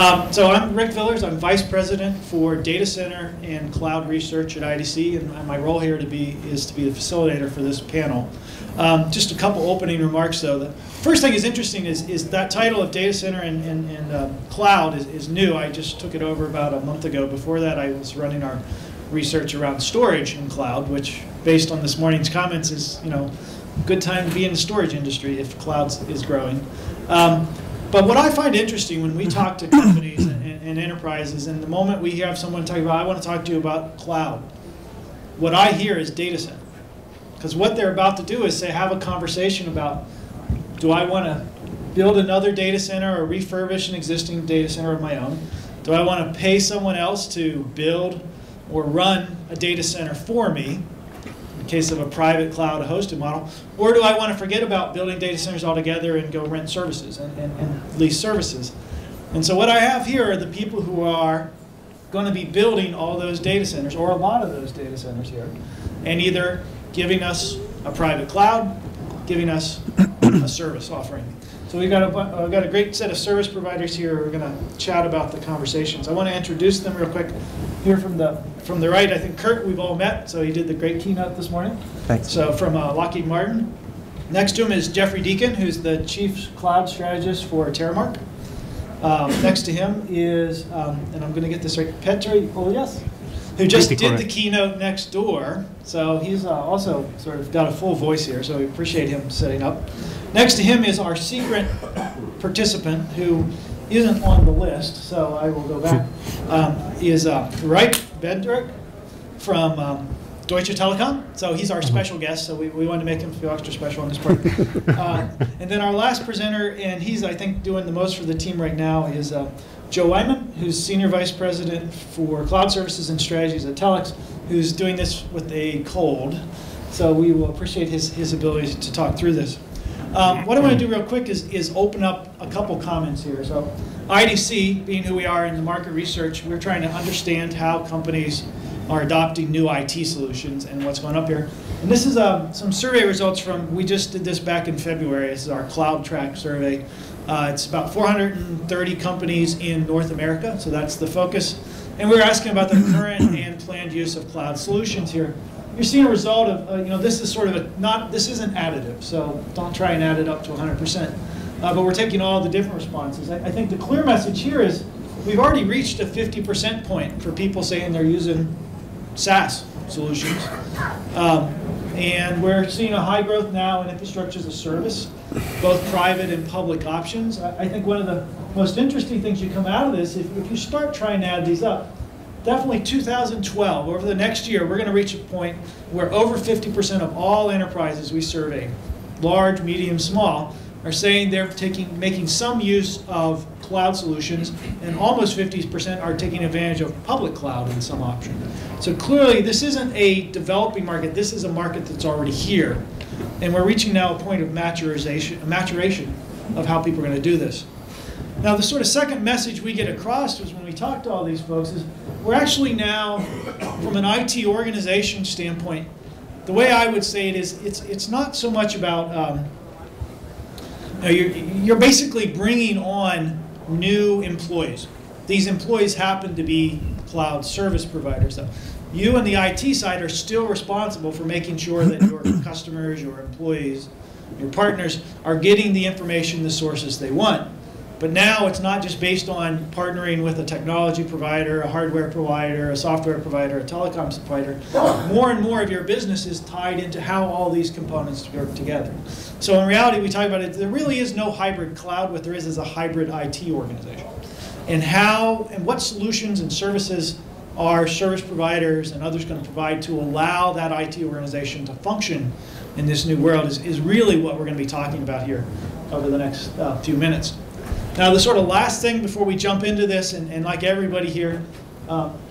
So I'm Rick Villars. I'm Vice President for Data Center and Cloud Research at IDC, and my role here is to be the facilitator for this panel. Just a couple opening remarks, though. The first thing is interesting is that title of Data Center and Cloud is new. I just took it over about a month ago. Before that, I was running our research around storage and cloud, which, based on this morning's comments, is a good time to be in the storage industry if cloud is growing. But what I find interesting when we talk to companies and enterprises, and the moment we have someone talking about, I want to talk to you about cloud, what I hear is data center. Because what they're about to do is have a conversation about, do I want to build another data center or refurbish an existing data center of my own? Do I want to pay someone else to build or run a data center for me, in case of a private cloud hosted model? Or do I want to forget about building data centers altogether and go rent services and lease services? And so what I have here are the people who are going to be building all those data centers, or a lot of those data centers here, and either giving us a private cloud, giving us a service offering. So we've got a great set of service providers here. We're going to chat about the conversations. I want to introduce them real quick. Here from the right, I think Curt, we've all met, so he did the great keynote this morning. Thanks. So from Lockheed Martin. Next to him is R Deacon, who's the Chief Cloud Strategist for Terremark. Next to him is, and I'm going to get this right, Petteri Uljas, who just did the keynote next door. So he's also sort of got a full voice here, so we appreciate him setting up. Next to him is our secret participant, who isn't on the list, so I will go back, is Rijk Bedrick from Deutsche Telekom. So he's our special guest, so we wanted to make him feel extra special on this part. And then our last presenter, and he's, I think, doing the most for the team right now, is Joe Weinman, who's Senior Vice President for Cloud Services and Strategies at Telx, who's doing this with a cold. So we will appreciate his ability to talk through this. What I want to do real quick is open up a couple comments here. So IDC, being who we are in the market research, we're trying to understand how companies are adopting new IT solutions and what's going up here. And this is some survey results from, we just did this back in February. This is our Cloud Track survey. It's about 430 companies in North America, so that's the focus. And we're asking about the current and planned use of cloud solutions here. You're seeing a result of, this is sort of this isn't additive, so don't try and add it up to 100%. But we're taking all the different responses. I think the clear message here is we've already reached a 50% point for people saying they're using SaaS solutions. And we're seeing a high growth now in infrastructure as a service, both private and public options. I think one of the most interesting things you come out of this, if you start trying to add these up, definitely 2012, over the next year, we're going to reach a point where over 50% of all enterprises we survey, large, medium, small, are saying they're making some use of cloud solutions, and almost 50% are taking advantage of public cloud in some option. So clearly, this isn't a developing market. This is a market that's already here. And we're reaching now a point of maturation of how people are going to do this. Now, the sort of second message we get across is when we talk to all these folks is we're actually now, from an IT organization standpoint, the way I would say it is it's not so much about, you're basically bringing on new employees. These employees happen to be cloud service providers. So you and the IT side are still responsible for making sure that your customers, your employees, your partners are getting the information, the sources they want. But now it's not just based on partnering with a technology provider, a hardware provider, a software provider, a telecom provider. More and more of your business is tied into how all these components work together. So in reality, we talk about it, there really is no hybrid cloud. What there is a hybrid IT organization. And how and what solutions and services are service providers and others going to provide to allow that IT organization to function in this new world is really what we're going to be talking about here over the next few minutes. Now, the sort of last thing before we jump into this, and like everybody here,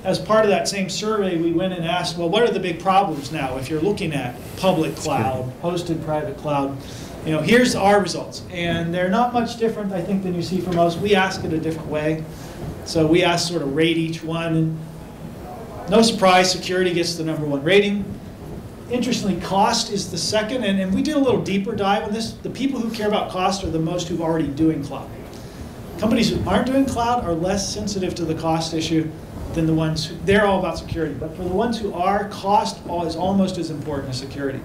as part of that same survey, we went and asked, well, what are the big problems now if you're looking at public cloud, hosted private cloud? Here's our results. And they're not much different, I think, than you see from most. We ask it a different way. So we ask sort of rate each one. And no surprise, security gets the #1 rating. Interestingly, cost is the second. And we did a little deeper dive on this. The people who care about cost are the most who've already doing cloud. companies who aren't doing cloud are less sensitive to the cost issue than the ones who, they're all about security. But for the ones who are, cost is almost as important as security.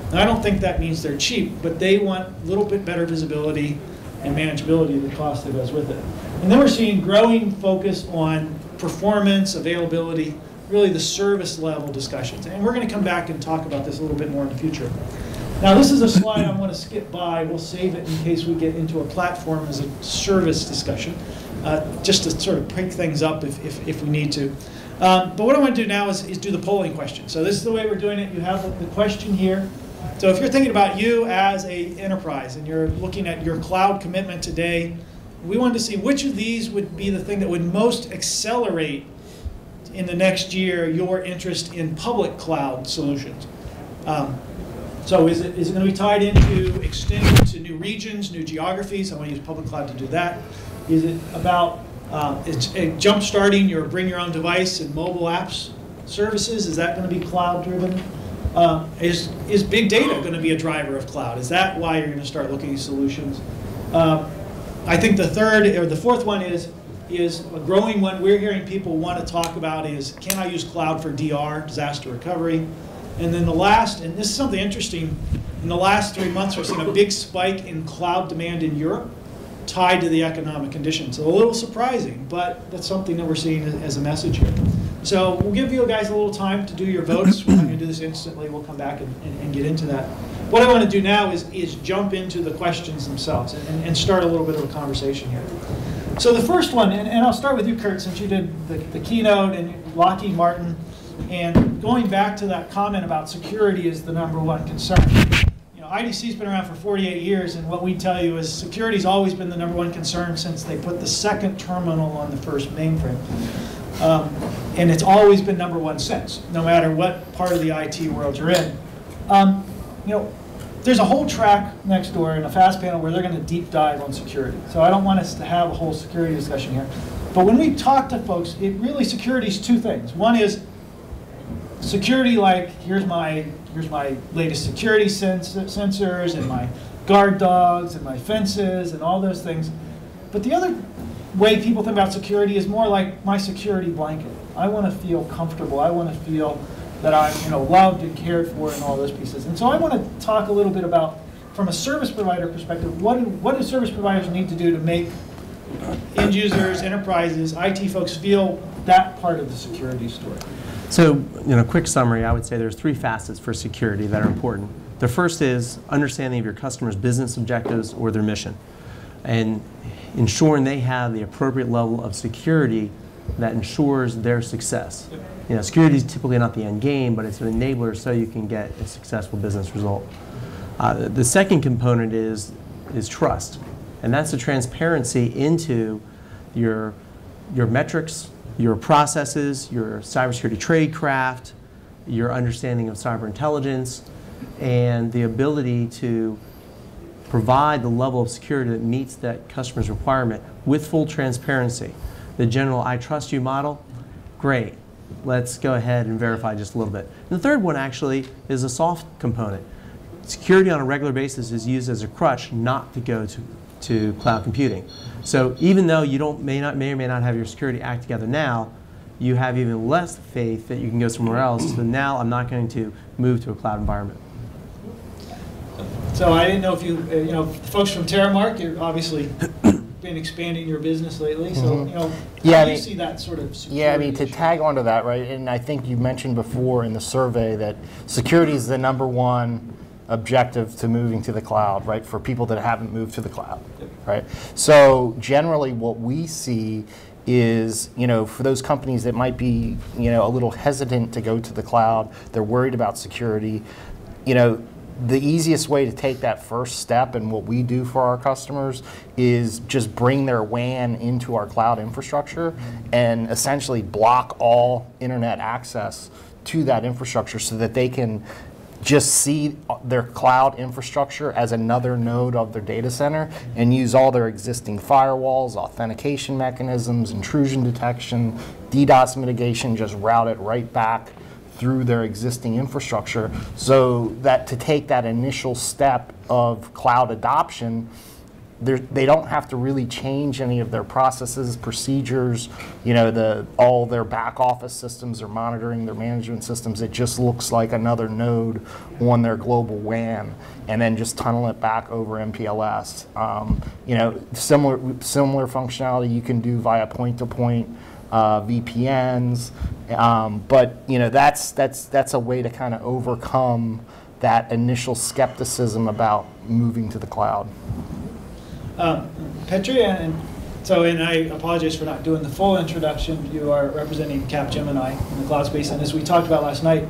And I don't think that means they're cheap, but they want a little bit better visibility and manageability of the cost that goes with it. And then we're seeing growing focus on performance, availability, really the service level discussions. And we're going to come back and talk about this a little bit more in the future. Now this is a slide I want to skip by. We'll save it in case we get into a platform as a service discussion, just to sort of pick things up if we need to. But what I want to do now is do the polling question. So this is the way we're doing it. You have the question here. So if you're thinking about you as an enterprise and you're looking at your cloud commitment today, we wanted to see which of these would be the thing that would most accelerate in the next year your interest in public cloud solutions. So is it going to be tied into extending to new regions, new geographies? I want to use public cloud to do that. Is it about jump-starting your bring your own device and mobile apps services? Is that going to be cloud-driven? Is big data going to be a driver of cloud? Is that why you're going to start looking at solutions? I think the fourth one is a growing one we're hearing people want to talk about is, can I use cloud for DR, disaster recovery? And then the last, and this is something interesting, in the last 3 months we've seen a big spike in cloud demand in Europe tied to the economic conditions. So a little surprising, but that's something that we're seeing as a message here. So we'll give you guys a little time to do your votes. We're not going to do this instantly. We'll come back and get into that. What I want to do now is jump into the questions themselves and start a little bit of a conversation here. So the first one, and I'll start with you, Curt, since you did the keynote and Lockheed Martin. And going back to that comment about security is the #1 concern. You know, IDC's been around for 48 years, and what we tell you is security's always been the #1 concern since they put the second terminal on the first mainframe. And it's always been #1 since, no matter what part of the IT world you're in. You know, there's a whole track next door in a fast panel where they're going to deep dive on security. So I don't want us to have a whole security discussion here. But when we talk to folks, security is two things. One is security, like here's my latest security sensors and my guard dogs and my fences and all those things. But the other way people think about security is more like my security blanket. I want to feel comfortable. I want to feel that I'm loved and cared for and all those pieces. And so I want to talk a little bit about, from a service provider perspective, what do service providers need to do to make end users, enterprises, IT folks feel that part of the security story? So, quick summary, I would say there's 3 facets for security that are important. The first is understanding of your customer's business objectives or their mission, and ensuring they have the appropriate level of security that ensures their success. Security is typically not the end game, but it's an enabler so you can get a successful business result. The second component is trust, and that's the transparency into your metrics, your processes, your cybersecurity tradecraft, your understanding of cyber intelligence, and the ability to provide the level of security that meets that customer's requirement with full transparency. The general I trust you model, great. Let's go ahead and verify just a little bit. And the third one actually is a soft component. Security on a regular basis is used as a crutch not to go to cloud computing. So even though you may or may not have your security act together now, you have even less faith that you can go somewhere else. So now I'm not going to move to a cloud environment. So I didn't know if folks from Terremark, you're obviously been expanding your business lately. So how do you see that sort of security? Yeah, I mean, to tag onto that, right? And I think you mentioned before in the survey that security is the #1 objective to moving to the cloud, right? For people that haven't moved to the cloud, right? So generally, what we see is, for those companies that might be, a little hesitant to go to the cloud, they're worried about security, the easiest way to take that first step, and what we do for our customers, is just bring their WAN into our cloud infrastructure and essentially block all internet access to that infrastructure so that they can just see their cloud infrastructure as another node of their data center and use all their existing firewalls, authentication mechanisms, intrusion detection, DDoS mitigation, just route it right back through their existing infrastructure, so that to take that initial step of cloud adoption, they don't have to really change any of their processes, procedures, you know, all their back office systems or monitoring, their management systems. It just looks like another node on their global WAN, and then just tunnel it back over MPLS. You know, similar functionality you can do via point-to-point VPNs, but you know, that's a way to kind of overcome that initial skepticism about moving to the cloud. Petteri, and I apologize for not doing the full introduction. You are representing Capgemini in the cloud space, and as we talked about last night,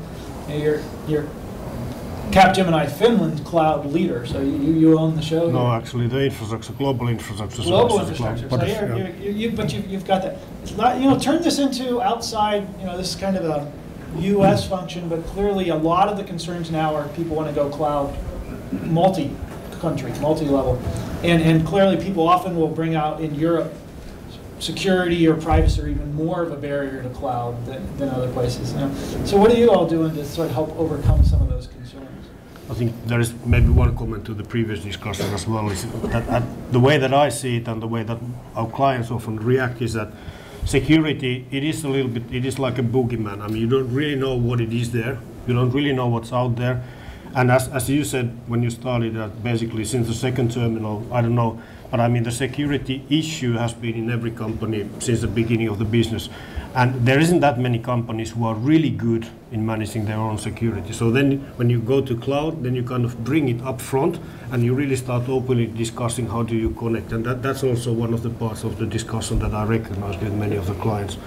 you're Capgemini Finland cloud leader. So you own the show. No, here. actually, the infrastructure, global infrastructure. Global infrastructure. So you've got that. It's not, you know, turn this into outside. You know, this is kind of a U.S. function, but clearly a lot of the concerns now are people want to go cloud, multi-country, multi-level. And clearly people often will bring out in Europe security or privacy are even more of a barrier to cloud than other places. You know? So what are you all doing to sort of help overcome some of those concerns? I think there is maybe one comment to the previous discussion as well, is that the way that I see it and the way that our clients often react is that security, it is like a boogeyman. I mean, you don't really know what it is there. You don't really know what's out there. And as you said when you started, that basically since the second terminal, I don't know, but I mean the security issue has been in every company since the beginning of the business. And there isn't that many companies who are really good in managing their own security. So then when you go to cloud, then you kind of bring it up front and you really start openly discussing how do you connect. And that's also one of the parts of the discussion that I recognize with many of the clients.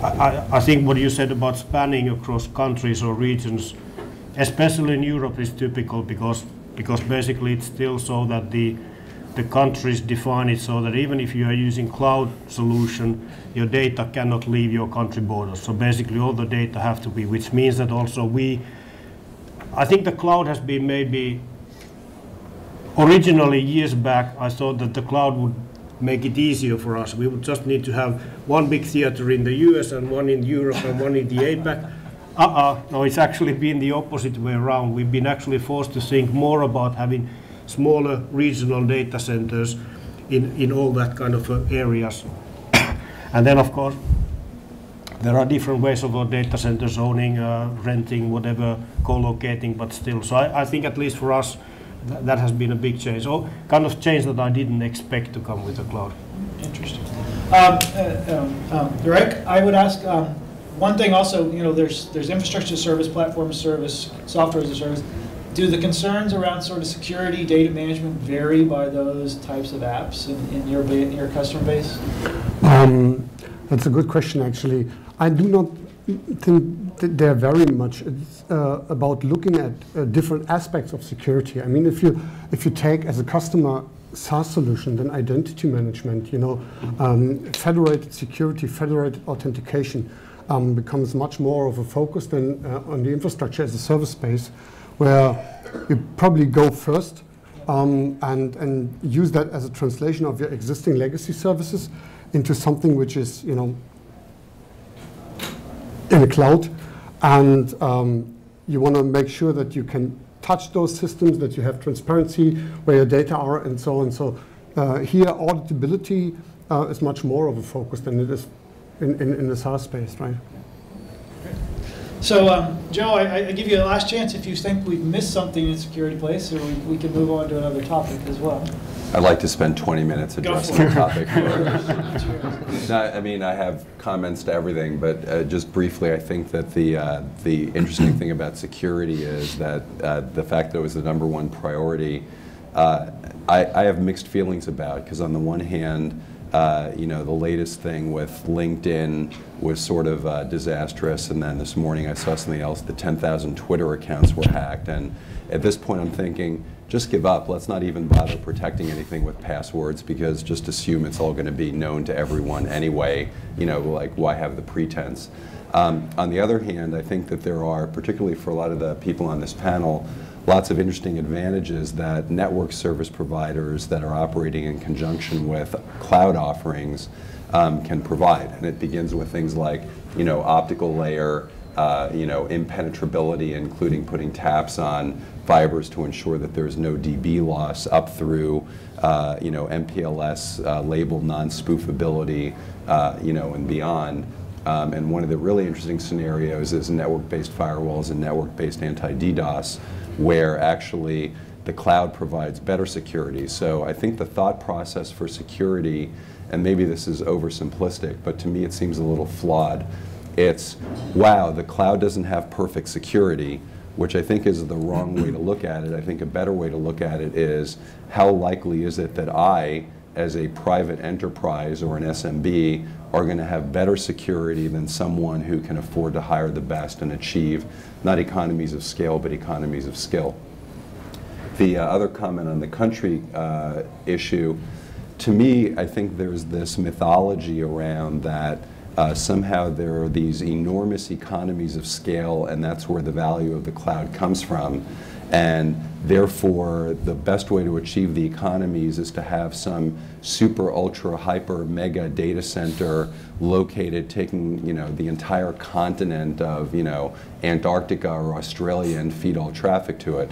I think what you said about spanning across countries or regions, especially in Europe, is typical because basically it's still so that the countries define it so that even if you are using cloud solution, your data cannot leave your country borders. So basically all the data have to be, which means that also I think the cloud has been maybe, originally years back, I thought that the cloud would make it easier for us. We would just need to have one big theater in the US and one in Europe and one in the APAC. No, it's actually been the opposite way around. We've been actually forced to think more about having smaller regional data centers in all that kind of areas. And then, of course, there are different ways of data centers owning, renting, whatever, co-locating, but still. So I think at least for us, that has been a big change. So kind of change that I didn't expect to come with the cloud. Interesting. Derek, I would ask, one thing also, you know, there's infrastructure as a service, platform as a service, software as a service. Do the concerns around sort of security, data management vary by those types of apps in your customer base? That's a good question, actually. I do not think that they're very much. It's about looking at different aspects of security. I mean, if you take as a customer SaaS solution, then identity management, you know, federated security, federated authentication becomes much more of a focus than on the infrastructure as a service space, where you probably go first and use that as a translation of your existing legacy services into something which is, you know, in the cloud, and you want to make sure that you can touch those systems, that you have transparency where your data are, and so on. So here, auditability is much more of a focus than it is in the SaaS space, right? So, Joe, I give you a last chance if you think we've missed something in security place, or we can move on to another topic as well. I'd like to spend 20 minutes addressing the topic. No, I mean, I have comments to everything, but just briefly, I think that the interesting thing about security is that the fact that it was the #1 priority, I have mixed feelings about, because on the one hand, you know, the latest thing with LinkedIn was sort of disastrous, and then this morning I saw something else, the 10,000 Twitter accounts were hacked, and at this point I'm thinking, just give up. Let's not even bother protecting anything with passwords, because just assume it's all going to be known to everyone anyway. You know, like, why have the pretense? On the other hand, I think that there are, particularly for a lot of the people on this panel, lots of interesting advantages that network service providers that are operating in conjunction with cloud offerings can provide. And it begins with things like, you know, optical layer, impenetrability, including putting taps on fibers to ensure that there's no dB loss, up through MPLS label non-spoofability, and beyond. And one of the really interesting scenarios is network-based firewalls and network-based anti-DDoS, where actually the cloud provides better security. So I think the thought process for security, and maybe this is oversimplistic, but to me it seems a little flawed. It's, wow, the cloud doesn't have perfect security, which I think is the wrong way to look at it. I think a better way to look at it is, how likely is it that I, as a private enterprise or an SMB, are going to have better security than someone who can afford to hire the best and achieve not economies of scale, but economies of skill. The other comment on the country issue, to me, I think there's this mythology around that somehow there are these enormous economies of scale, and that's where the value of the cloud comes from. And therefore, the best way to achieve the economies is to have some super, ultra, hyper, mega data center located, taking the entire continent of Antarctica or Australia, and feed all traffic to it.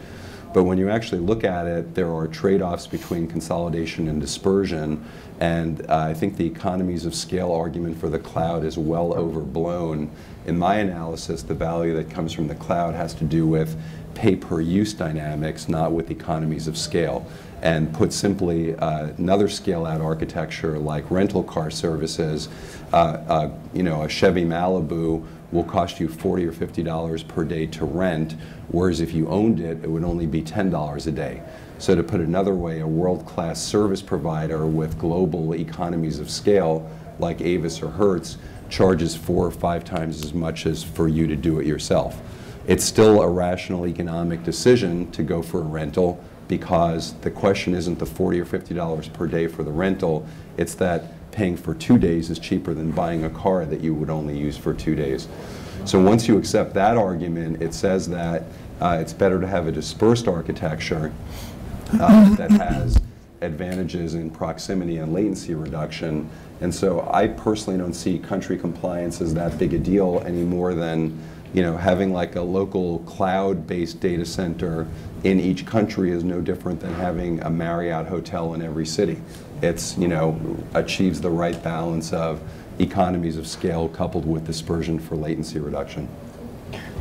But when you actually look at it, there are trade-offs between consolidation and dispersion, and I think the economies of scale argument for the cloud is well overblown. In my analysis, the value that comes from the cloud has to do with pay-per-use dynamics, not with economies of scale. And put simply, another scale-out architecture like rental car services, a Chevy Malibu will cost you $40 or $50 per day to rent, whereas if you owned it, it would only be $10 a day. So to put another way, a world-class service provider with global economies of scale, like Avis or Hertz, charges 4 or 5 times as much as for you to do it yourself. It's still a rational economic decision to go for a rental, because the question isn't the $40 or $50 per day for the rental, it's that paying for 2 days is cheaper than buying a car that you would only use for 2 days. So once you accept that argument, it says that it's better to have a dispersed architecture that has advantages in proximity and latency reduction. And so I personally don't see country compliance as that big a deal any more than having like a local cloud-based data center in each country is no different than having a Marriott hotel in every city. It's, achieves the right balance of economies of scale coupled with dispersion for latency reduction.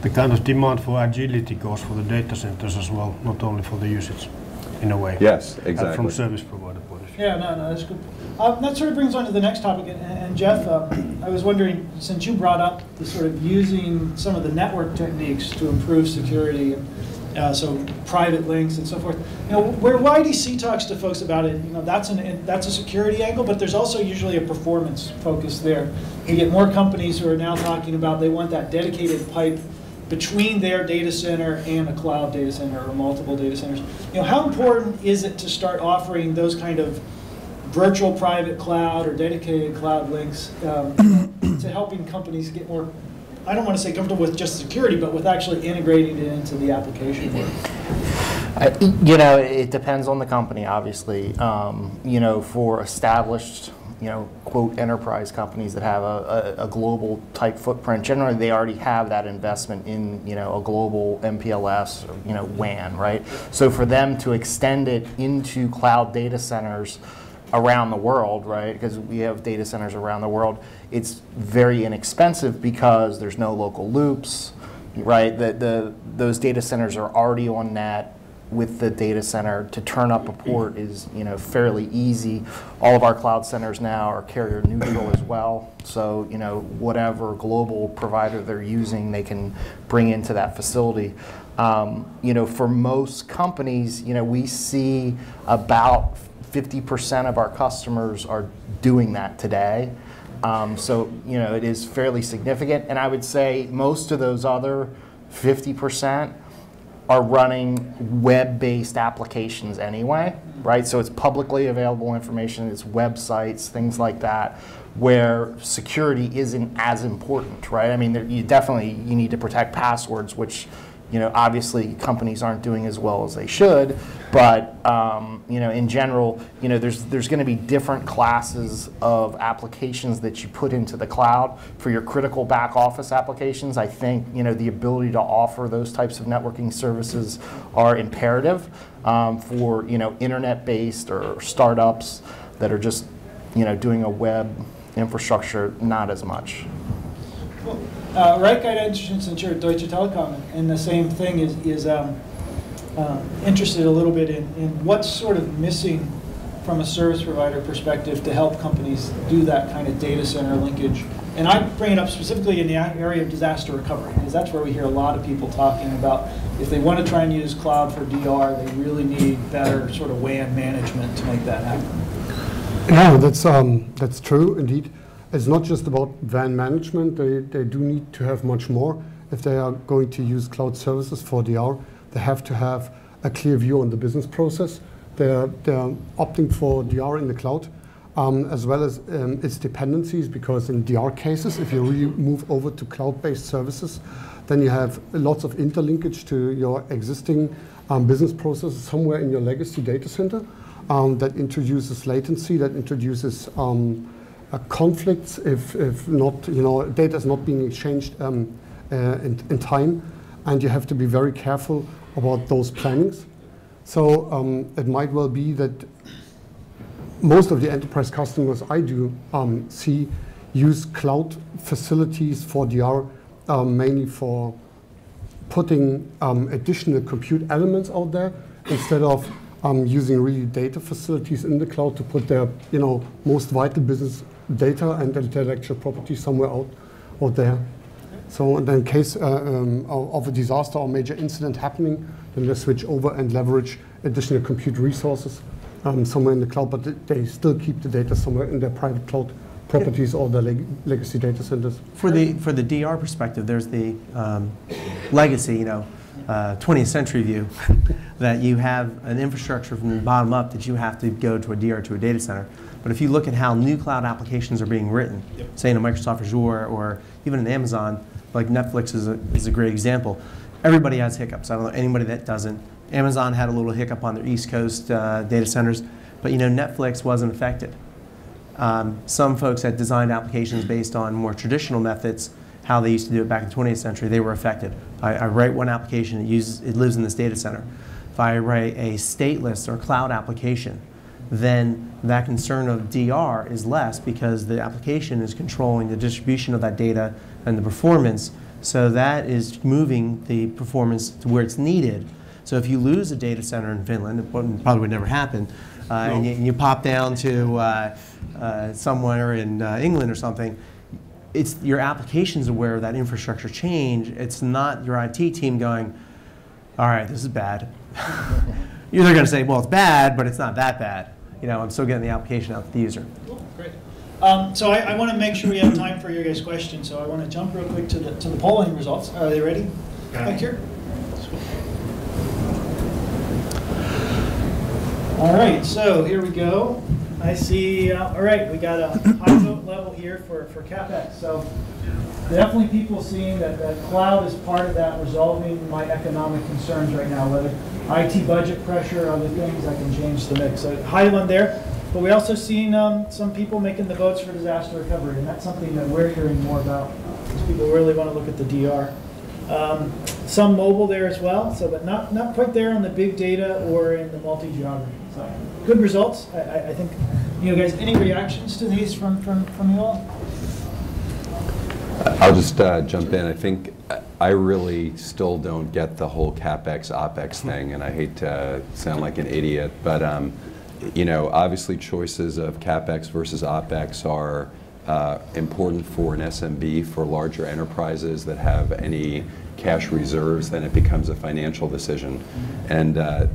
The kind of demand for agility goes for the data centers as well, not only for the usage, in a way. Yes, exactly. From service provider point of view. Yeah, no, that's good. That sort of brings on to the next topic. And Jeff, I was wondering, since you brought up the sort of using some of the network techniques to improve security, so private links and so forth, where YDC talks to folks about it, that's a security angle, but there's also usually a performance focus there. You get more companies who are now talking about they want that dedicated pipe between their data center and a cloud data center or multiple data centers. How important is it to start offering those kind of virtual private cloud or dedicated cloud links to helping companies get more, I don't want to say comfortable with just security, but with actually integrating it into the application work? It depends on the company, obviously. For established, quote, enterprise companies that have a global type footprint, generally they already have that investment in, a global MPLS, or, WAN, right? So for them to extend it into cloud data centers around the world, right, because we have data centers around the world, it's very inexpensive because there's no local loops, right? Those data centers are already on net with the data center. To turn up a port is fairly easy. All of our cloud centers now are carrier neutral as well. So whatever global provider they're using, they can bring into that facility. For most companies, we see about 50% of our customers are doing that today. So it is fairly significant. And I would say most of those other 50% are running web-based applications anyway, right? So it's publicly available information, it's websites, things like that, where security isn't as important, right? I mean, you need to protect passwords, which obviously companies aren't doing as well as they should, but in general, there's going to be different classes of applications that you put into the cloud for your critical back office applications. I think the ability to offer those types of networking services are imperative for internet-based or startups that are just doing a web infrastructure, not as much. Right, I'd interested since you're at Deutsche Telekom, and the same thing is interested a little bit in what's sort of missing from a service provider perspective to help companies do that kind of data center linkage. And I bring it up specifically in the area of disaster recovery, because that's where we hear a lot of people talking about if they want to try and use cloud for DR, they really need better sort of WAN management to make that happen. Yeah, that's true indeed. It's not just about WAN management. They do need to have much more. If they are going to use cloud services for DR, they have to have a clear view on the business process. They're opting for DR in the cloud, as well as its dependencies, because in DR cases, if you really move over to cloud-based services, then you have lots of interlinkage to your existing business processes somewhere in your legacy data center that introduces latency, that introduces conflicts if not, data is not being exchanged in time, and you have to be very careful about those plannings. So it might well be that most of the enterprise customers I do see use cloud facilities for DR mainly for putting additional compute elements out there instead of using really data facilities in the cloud to put their most vital business data and intellectual property somewhere out there. So in case of a disaster or major incident happening, then they switch over and leverage additional compute resources somewhere in the cloud, but they still keep the data somewhere in their private cloud properties or the legacy data centers. For the DR perspective, there's the legacy, 20th century view that you have an infrastructure from the bottom up that you have to go to a DR to a data center. But if you look at how new cloud applications are being written, say in a Microsoft Azure or even in Amazon, like Netflix is a great example. Everybody has hiccups. I don't know anybody that doesn't. Amazon had a little hiccup on their East Coast data centers, but Netflix wasn't affected. Some folks had designed applications based on more traditional methods, how they used to do it back in the 20th century. They were affected. I write one application, it lives in this data center. If I write a stateless or cloud application, then that concern of DR is less because the application is controlling the distribution of that data and the performance. So that is moving the performance to where it's needed. So if you lose a data center in Finland, it probably would never happen, and you pop down to somewhere in England or something, it's your application's aware of that infrastructure change. It's not your IT team going, all right, this is bad. You're going to say, well, it's bad, but it's not that bad. I'm still getting the application out to the user. Cool, great. So I want to make sure we have time for your guys' questions. So I want to jump real quick to the polling results. Are they ready? Back here. All right, so here we go. I see, all right, we got a high vote level here for CapEx. So definitely people seeing that cloud is part of that resolving my economic concerns right now, whether IT budget pressure, other things, I can change the mix. So high one there. But we also seen some people making the votes for disaster recovery, and that's something that we're hearing more about, because people really want to look at the DR. Some mobile there as well, so but not quite there on the big data or in the multi-geography. So good results. I think, guys, any reactions to these from you all? I'll just jump in. I think I really still don't get the whole CapEx, OpEx thing, and I hate to sound like an idiot, but obviously choices of CapEx versus OpEx are important for an SMB. For larger enterprises that have any cash reserves, then it becomes a financial decision. And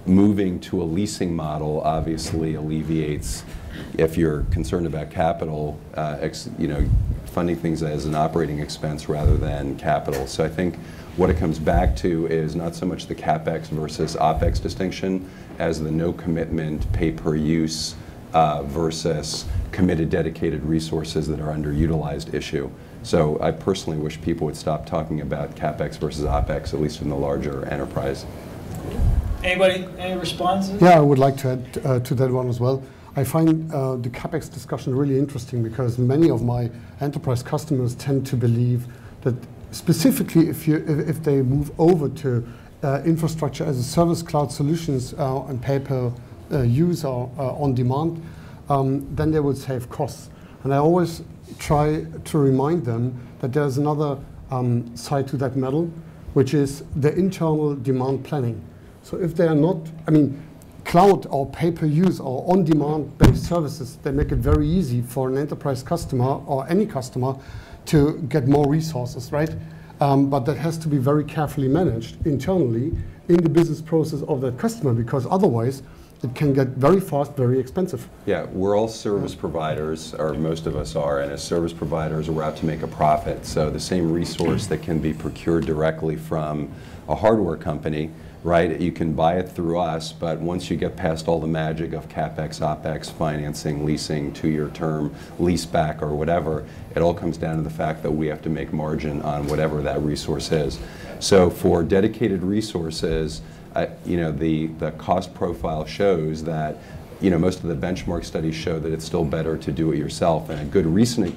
moving to a leasing model obviously alleviates, if you're concerned about capital, funding things as an operating expense rather than capital. So I think what it comes back to is not so much the CapEx versus OpEx distinction as the no commitment, pay per use versus committed dedicated resources that are underutilized issue. So I personally wish people would stop talking about CapEx versus OpEx, at least in the larger enterprise. Anybody, any responses? Yeah, I would like to add to that one as well. I find the CapEx discussion really interesting because many of my enterprise customers tend to believe that specifically if they move over to infrastructure as a service cloud solutions and pay-per-use or on demand, then they would save costs. And I always try to remind them that there's another side to that medal, which is the internal demand planning. So if they are not, I mean, cloud or pay-per-use or on-demand based services, they make it very easy for an enterprise customer or any customer to get more resources, right? But that has to be very carefully managed internally in the business process of that customer, because otherwise it can get very fast, very expensive. Yeah, we're all service providers, or most of us are, and as service providers, we're out to make a profit. So the same resource that can be procured directly from a hardware company, right, you can buy it through us, but once you get past all the magic of CapEx, OpEx, financing, leasing, 2-year term, lease back, or whatever, it all comes down to the fact that we have to make margin on whatever that resource is. So for dedicated resources, you know, the cost profile shows that, you know, most of the benchmark studies show that it's still better to do it yourself. And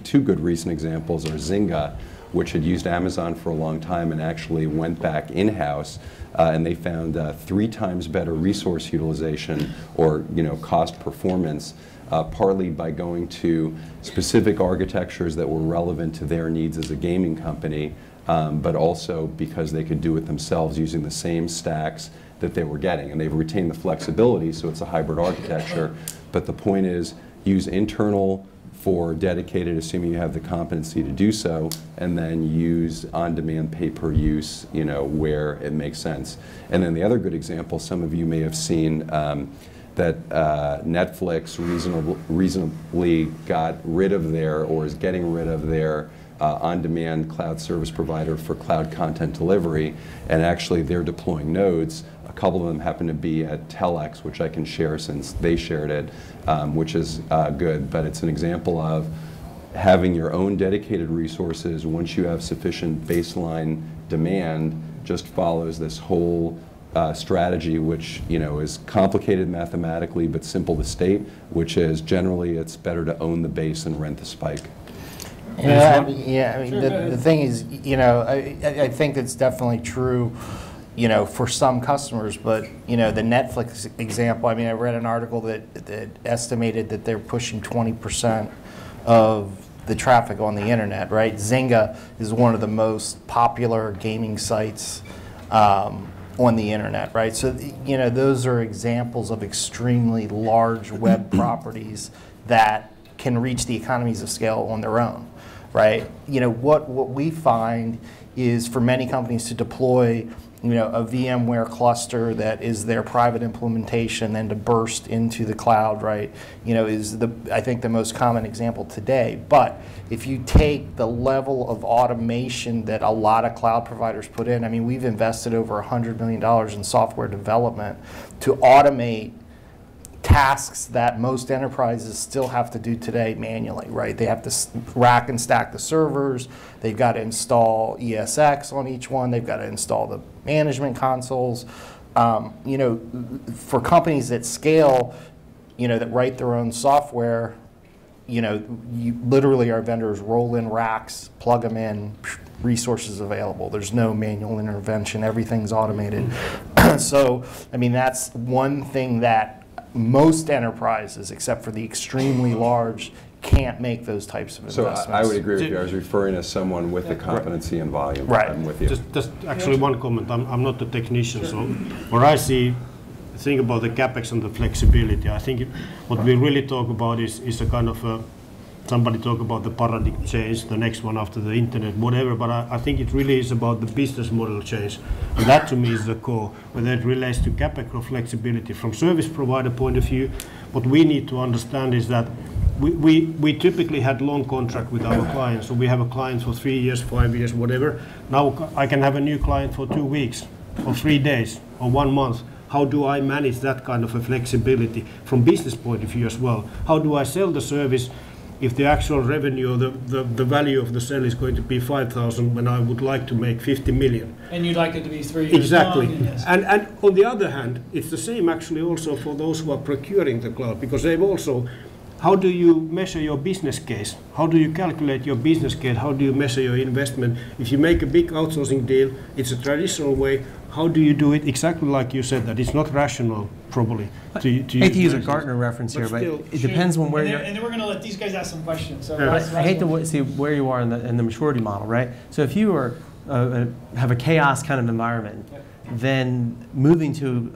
two good recent examples are Zynga, which had used Amazon for a long time and actually went back in-house, and they found 3 times better resource utilization, or, you know, cost performance, partly by going to specific architectures that were relevant to their needs as a gaming company, but also because they could do it themselves using the same stacks that they were getting. And they've retained the flexibility, so it's a hybrid architecture. But the point is, use internal for dedicated, assuming you have the competency to do so, and then use on-demand pay-per-use, you know, where it makes sense. And then the other good example, some of you may have seen that Netflix reasonably got rid of their, or is getting rid of their, on-demand cloud service provider for cloud content delivery, and actually they're deploying nodes. A couple of them happen to be at Telx, which I can share since they shared it, which is good, but it's an example of having your own dedicated resources. Once you have sufficient baseline demand, just follows this whole strategy, which, you know, is complicated mathematically but simple to state, which is generally it's better to own the base and rent the spike. Yeah, I mean, the thing is, you know, I think it's definitely true, you know, for some customers, but, you know, the Netflix example, I mean, I read an article that estimated that they're pushing 20% of the traffic on the internet, right? Zynga is one of the most popular gaming sites on the internet, right? So, you know, those are examples of extremely large web properties that can reach the economies of scale on their own, right? You know, what we find is for many companies to deploy, you know, a VMware cluster that is their private implementation and to burst into the cloud, right, you know, is I think the most common example today. But if you take the level of automation that a lot of cloud providers put in, I mean, we've invested over $100 million in software development to automate tasks that most enterprises still have to do today manually, right? They have to rack and stack the servers, they've got to install ESX on each one, they've got to install the management consoles. You know, for companies that scale, you know, that write their own software, you know, literally our vendors roll in racks, plug them in, resources available. There's no manual intervention, everything's automated. So, I mean, that's one thing that most enterprises, except for the extremely large, can't make those types of investments. So I would agree with you. I was referring to someone with the competency and volume. Right. I'm with you. Just actually one comment. I'm not a technician, so where I think about the CapEx and the flexibility, I think what we really talk about is a kind of somebody talk about the paradigm change, the next one after the internet, whatever, but I think it really is about the business model change. And that to me is the core, whether it relates to CapEx or flexibility. From service provider point of view, what we need to understand is that we typically had long contract with our clients. So we have a client for 3 years, 5 years, whatever. Now I can have a new client for 2 weeks, or 3 days, or 1 month. How do I manage that kind of a flexibility from business point of view as well? How do I sell the service if the actual revenue, the value of the sale is going to be 5,000 when I would like to make 50 million. And you'd like it to be 3 years Exactly. long. Yes. And on the other hand, it's the same actually also for those who are procuring the cloud, because they've also, how do you measure your business case? How do you calculate your business case? How do you measure your investment? If you make a big outsourcing deal, it's a traditional way. How do you do it? Exactly like you said, that it's not rational, probably. I hate to use a Gartner reference here, but it depends on where and you're. And then we're going to let these guys ask some questions. So I hate to see where you are in the maturity model, right? So if you are have a chaos kind of environment, then moving to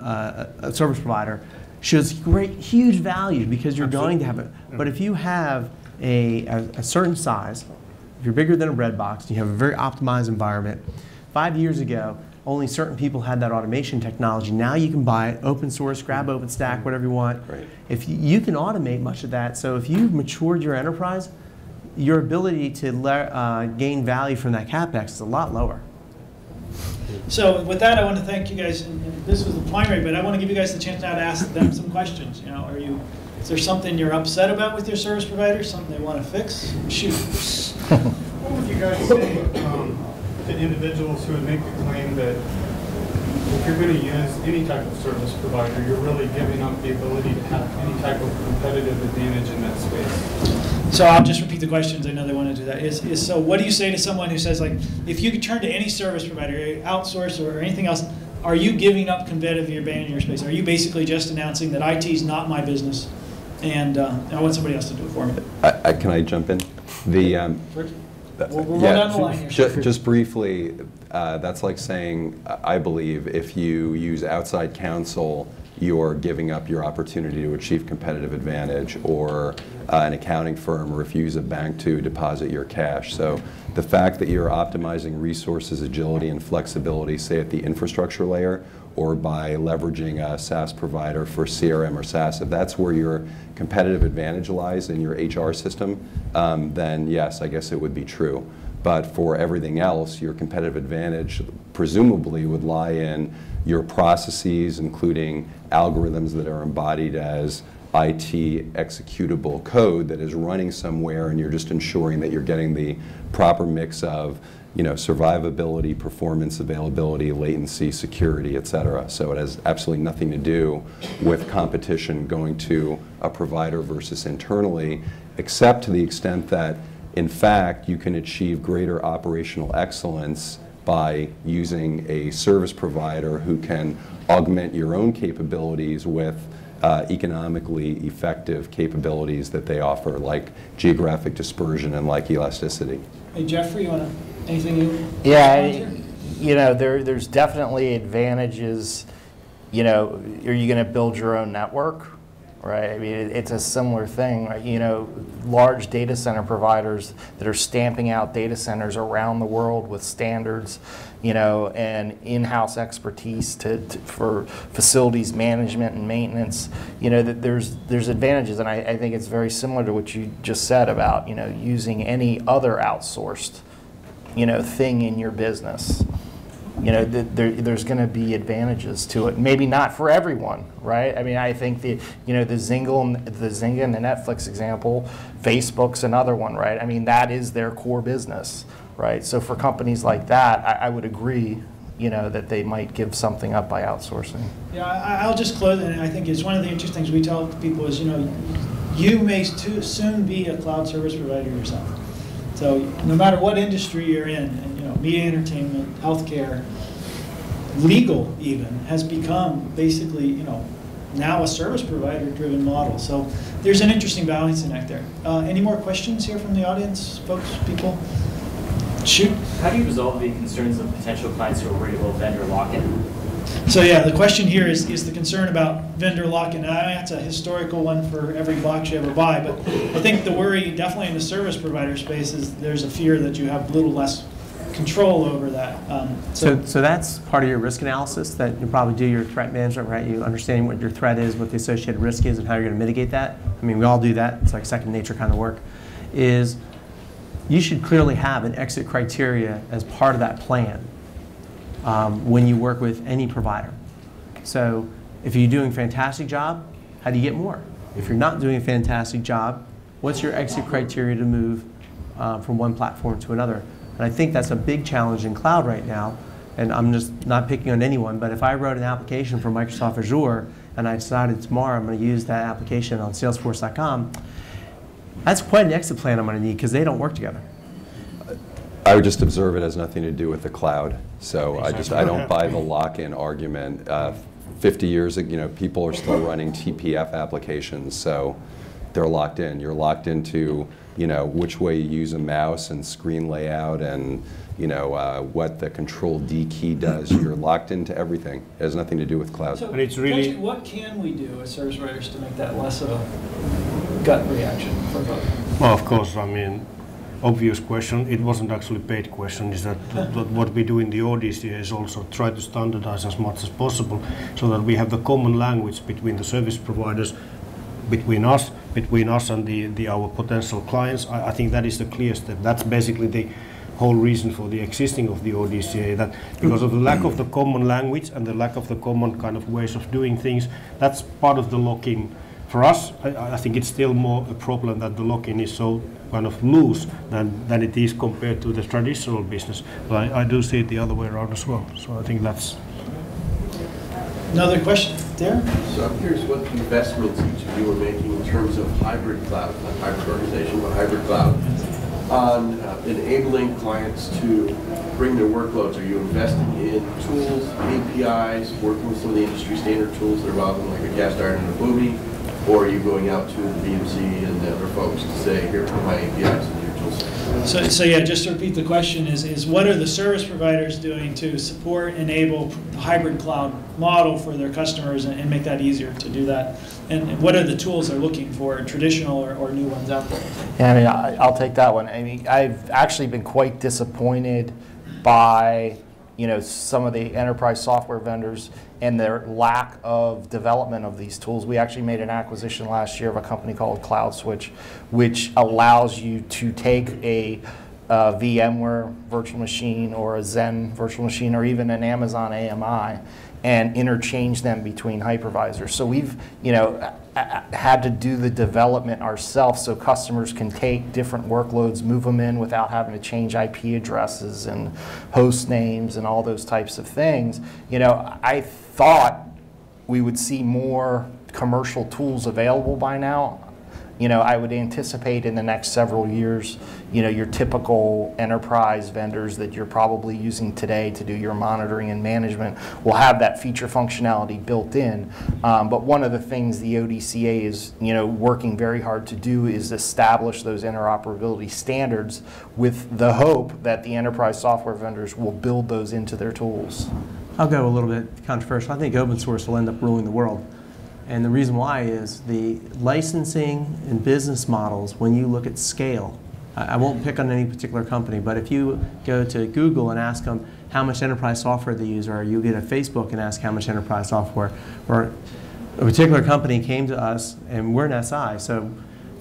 a service provider shows huge value because you're going to have it. But if you have a certain size, if you're bigger than a bread box, you have a very optimized environment. 5 years ago, only certain people had that automation technology. Now you can buy it, open source, grab OpenStack, whatever you want. Right. If you can automate much of that, so if you've matured your enterprise, your ability to gain value from that CapEx is a lot lower. So with that, I want to thank you guys. And this was the primary, but I want to give you guys the chance now to ask them some questions. You know, is there something you're upset about with your service provider? Something they want to fix? Shoot. What would you guys say to individuals who would make the claim that if you're going to use any type of service provider, you're really giving up the ability to have any type of competitive advantage in that space? So I'll just repeat the questions. I know they want to do that. So what do you say to someone who says, like, if you could turn to any service provider, outsource or anything else, are you giving up competitive advantage in your space? Are you basically just announcing that IT is not my business and I want somebody else to do it for me? Can I jump in? We'll roll down the line here. Just briefly, that's like saying, I believe, if you use outside counsel, you're giving up your opportunity to achieve competitive advantage, or an accounting firm refuse a bank to deposit your cash. So the fact that you're optimizing resources, agility, and flexibility, say at the infrastructure layer, or by leveraging a SaaS provider for CRM or SaaS, if that's where your competitive advantage lies in your HR system, then yes, I guess it would be true. But for everything else, your competitive advantage presumably would lie in your processes, including algorithms that are embodied as IT executable code that is running somewhere, and you're just ensuring that you're getting the proper mix of, you know, survivability, performance, availability, latency, security, et cetera. So it has absolutely nothing to do with competition going to a provider versus internally, except to the extent that, in fact, you can achieve greater operational excellence by using a service provider who can augment your own capabilities with economically effective capabilities that they offer, like geographic dispersion and like elasticity. Hey, Jeffrey, you want to, anything you? Yeah, you know, there's definitely advantages. You know, are you going to build your own network? Right, I mean, it's a similar thing, right? You know, large data center providers that are stamping out data centers around the world with standards, you know, and in-house expertise for facilities management and maintenance. You know, that there's advantages, and I think it's very similar to what you just said about, you know, using any other outsourced, you know, thing in your business. You know, there's going to be advantages to it. Maybe not for everyone, right? I mean, I think the Zynga and the Netflix example, Facebook's another one, right? I mean, that is their core business, right? So for companies like that, I would agree, you know, that they might give something up by outsourcing. Yeah, I'll just close, and I think it's one of the interesting things we tell people is, you know, you may soon be a cloud service provider yourself. So no matter what industry you're in, and, you know, media, entertainment, healthcare, legal even, has become basically, you know, now a service provider-driven model. So there's an interesting balancing act there. Any more questions here from the audience, folks, people? Shoot. How do you resolve the concerns of potential clients who are worried about vendor lock-in? So yeah, the question here is the concern about vendor lock-in. That's a historical one for every box you ever buy, but I think the worry definitely in the service provider space is there's a fear that you have a little less control over that. So that's part of your risk analysis, that you probably do your threat management, right? You understand what your threat is, what the associated risk is, and how you're going to mitigate that. I mean, we all do that. It's like second nature kind of work. Is you should clearly have an exit criteria as part of that plan. When you work with any provider. So if you're doing a fantastic job, how do you get more? If you're not doing a fantastic job, what's your exit criteria to move from one platform to another? And I think that's a big challenge in cloud right now. And I'm just not picking on anyone, but if I wrote an application for Microsoft Azure and I decided tomorrow I'm going to use that application on Salesforce.com, that's quite an exit plan I'm going to need because they don't work together. I would just observe it has nothing to do with the cloud. So I don't buy the lock-in argument. 50 years ago, people are still running TPF applications, so they're locked in. You're locked into, which way you use a mouse and screen layout and, what the Control D key does. You're locked into everything. It has nothing to do with cloud. So, but it's really, what can we do as service providers to make that less of a gut reaction for both? well, of course, obvious question, it wasn't actually paid question, is that what we do in the ODCA is also try to standardize as much as possible so that we have the common language between the service providers, between us and our potential clients. I think that is the clear step. That's basically the whole reason for the existing of the ODCA, that because of the lack of the common language and the lack of the common kind of ways of doing things, that's part of the lock-in. For us, I think it's still more a problem that the lock-in is so kind of loose than it is compared to the traditional business. But I do see it the other way around as well. So I think that's... Another question, Darren? So I'm curious what investments each of you are making in terms of hybrid cloud, not hybrid organization, but hybrid cloud, on enabling clients to bring their workloads. Are you investing in tools, APIs, working with some of the industry standard tools that are relevant, like a cast iron and a boomy? Or are you going out to the BMC and the other folks to say, here, put my APIs in your tools? So yeah, just to repeat the question is what are the service providers doing to support, enable the hybrid cloud model for their customers and make that easier to do that? And what are the tools they're looking for, traditional or new ones out there? Yeah, I'll take that one. I've actually been quite disappointed by some of the enterprise software vendors and their lack of development of these tools. We actually made an acquisition last year of a company called CloudSwitch, which allows you to take a VMware virtual machine or a Zen virtual machine or even an Amazon AMI and interchange them between hypervisors. So we've had to do the development ourselves so customers can take different workloads, move them in without having to change IP addresses and host names and all those types of things. I thought we would see more commercial tools available by now. I would anticipate in the next several years, your typical enterprise vendors that you're probably using today to do your monitoring and management will have that feature functionality built in. But one of the things the ODCA is, working very hard to do is establish those interoperability standards with the hope that the enterprise software vendors will build those into their tools. I'll go a little bit controversial. I think open source will end up ruling the world. And the reason why is the licensing and business models, when you look at scale, I won't pick on any particular company, but if you go to Google and ask them how much enterprise software they use, or you get a Facebook and ask how much enterprise software, or a particular company came to us, and we're an SI, so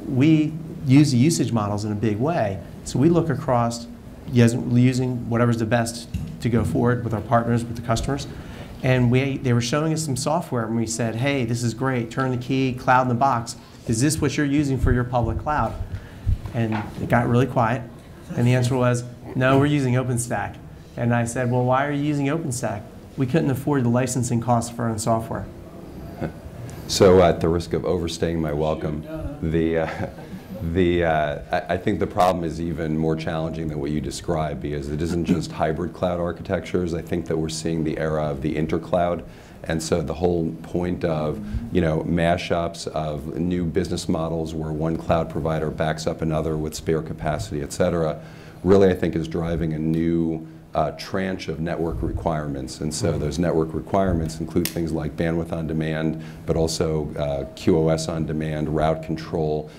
we use the usage models in a big way. So we look across using whatever's the best to go forward with our partners, with the customers. And they were showing us some software, and we said, hey, this is great, turn the key, cloud in the box. Is this what you're using for your public cloud? And it got really quiet, and the answer was, no, we're using OpenStack. And I said, well, why are you using OpenStack? We couldn't afford the licensing costs for our own software. So at the risk of overstaying my welcome, I think the problem is even more challenging than what you described, because it isn't just hybrid cloud architectures. I think that we're seeing the era of the intercloud. And so the whole point of mashups of new business models where one cloud provider backs up another with spare capacity, et cetera, really I think is driving a new tranche of network requirements. And so those network requirements include things like bandwidth on demand, but also QoS on demand, route control,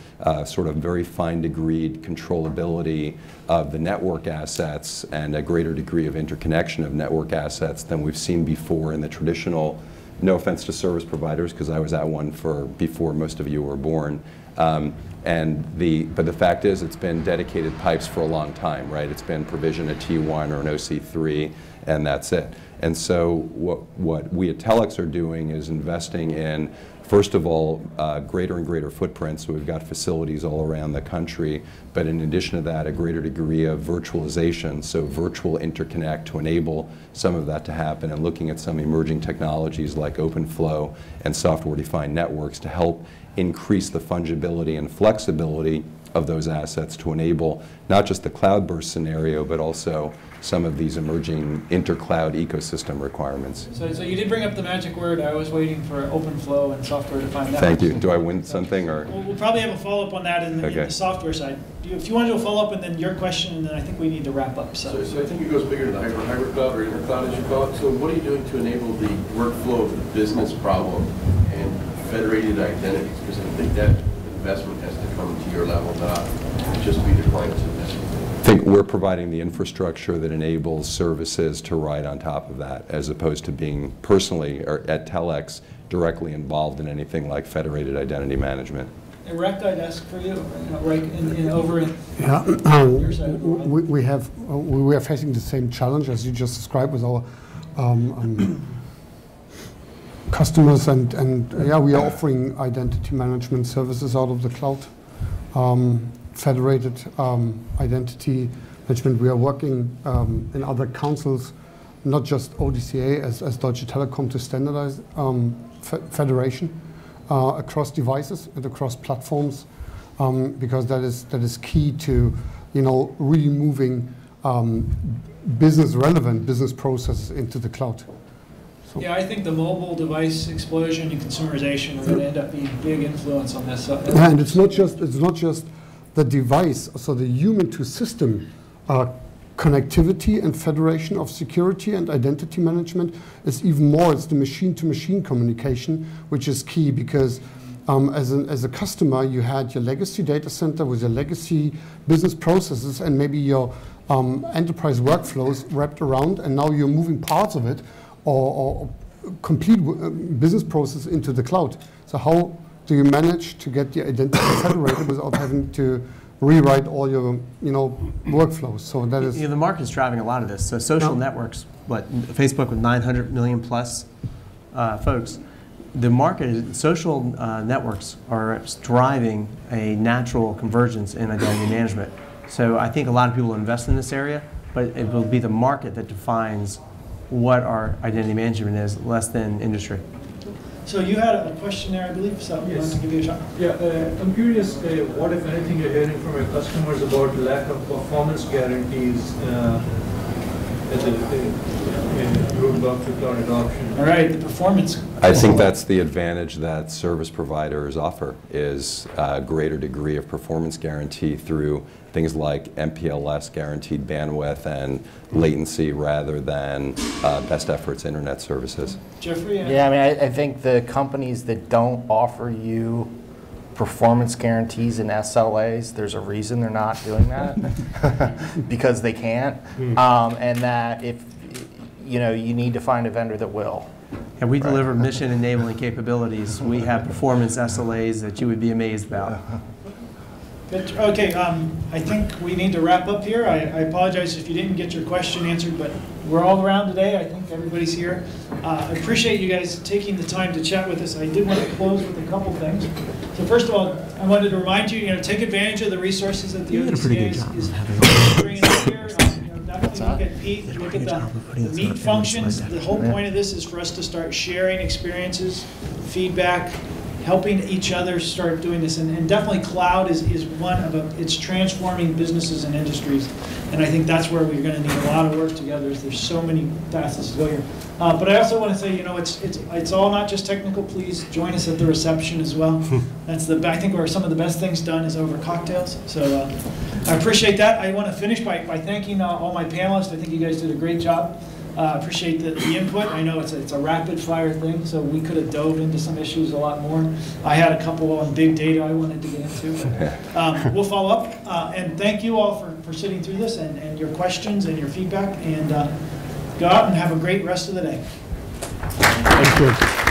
sort of very fine-degreed controllability of the network assets and a greater degree of interconnection of network assets than we've seen before in the traditional, no offense to service providers, because I was at one before most of you were born. But the fact is, it's been dedicated pipes for a long time, right? It's been provision a T1 or an OC3, and that's it. And so what we at Telx are doing is investing in, first of all, greater and greater footprints. So we've got facilities all around the country, but in addition to that, a greater degree of virtualization, so virtual interconnect to enable some of that to happen, and looking at some emerging technologies like OpenFlow and software-defined networks to help increase the fungibility and flexibility of those assets to enable not just the cloud burst scenario, but also some of these emerging inter-cloud ecosystem requirements. So you did bring up the magic word. I was waiting for OpenFlow and software-defined networks. Thank you. Do I win something, or? We'll probably have a follow-up on that in the software side. If you want to do a follow-up and then your question, and then I think we need to wrap up. So I think it goes bigger than hybrid cloud or intercloud, as you call it. So what are you doing to enable the workflow of the business problem and federated identities? Because I think that investment has to come to your level, not just be the client's investment. I think we're providing the infrastructure that enables services to ride on top of that, as opposed to being personally, or at Telx, directly involved in anything like federated identity management. Erect, I'd ask for you, right over in your side of the world. We are facing the same challenge as you just described with our customers, and yeah, we are offering identity management services out of the cloud. Federated identity management. We are working in other councils, not just ODCA as Deutsche Telekom, to standardize federation across devices and across platforms, because that is key to, really moving business relevant business processes into the cloud. So. Yeah, I think the mobile device explosion and consumerization are going to end up being a big influence on this. Yeah, and it's not just the device, so the human to system connectivity and federation of security and identity management is even more. It's the machine to machine communication, which is key, because as a customer, you had your legacy data center with your legacy business processes and maybe your enterprise workflows wrapped around, and now you're moving parts of it or complete business process into the cloud. So how do you manage to get the identity federated without having to rewrite all your, workflows? So that is the market's driving a lot of this. So social networks, Facebook with 900 million plus folks. The market, social networks are driving a natural convergence in identity management. So I think a lot of people invest in this area, but it will be the market that defines what our identity management is, less than industry. So you had a question there, I believe, so I want to give you a shot. Yeah, I'm curious, what, if anything, you're hearing from your customers about lack of performance guarantees as a roadblock to cloud adoption? All right, the performance. I think that's the advantage that service providers offer, is a greater degree of performance guarantee through things like MPLS guaranteed bandwidth and latency, rather than best efforts internet services. Jeffrey? Yeah, I think the companies that don't offer you performance guarantees and SLAs, there's a reason they're not doing that, because they can't, and that if you need to find a vendor that will. And we deliver mission enabling capabilities. We have performance SLAs that you would be amazed about. Good. Okay, I think we need to wrap up here. I apologize if you didn't get your question answered, but we're all around today. I think everybody's here. I appreciate you guys taking the time to chat with us. I did want to close with a couple things. So first of all, I wanted to remind you, take advantage of the resources that the ODCA is bringing up here. Definitely look at Pete, look at the meet functions. The whole point of this is for us to start sharing experiences, feedback, helping each other start doing this, and definitely cloud is one of it's transforming businesses and industries, and I think that's where we're going to need a lot of work together. There's so many facets to go here, but I also want to say, it's all not just technical. Please join us at the reception as well. That's I think where some of the best things done is over cocktails. So I appreciate that. I want to finish by thanking all my panelists. I think you guys did a great job. Appreciate the input. I know it's a rapid fire thing, so we could have dove into some issues a lot more. I had a couple on big data I wanted to get into, but we'll follow up. And thank you all for sitting through this and your questions and your feedback. And go out and have a great rest of the day. Thank you.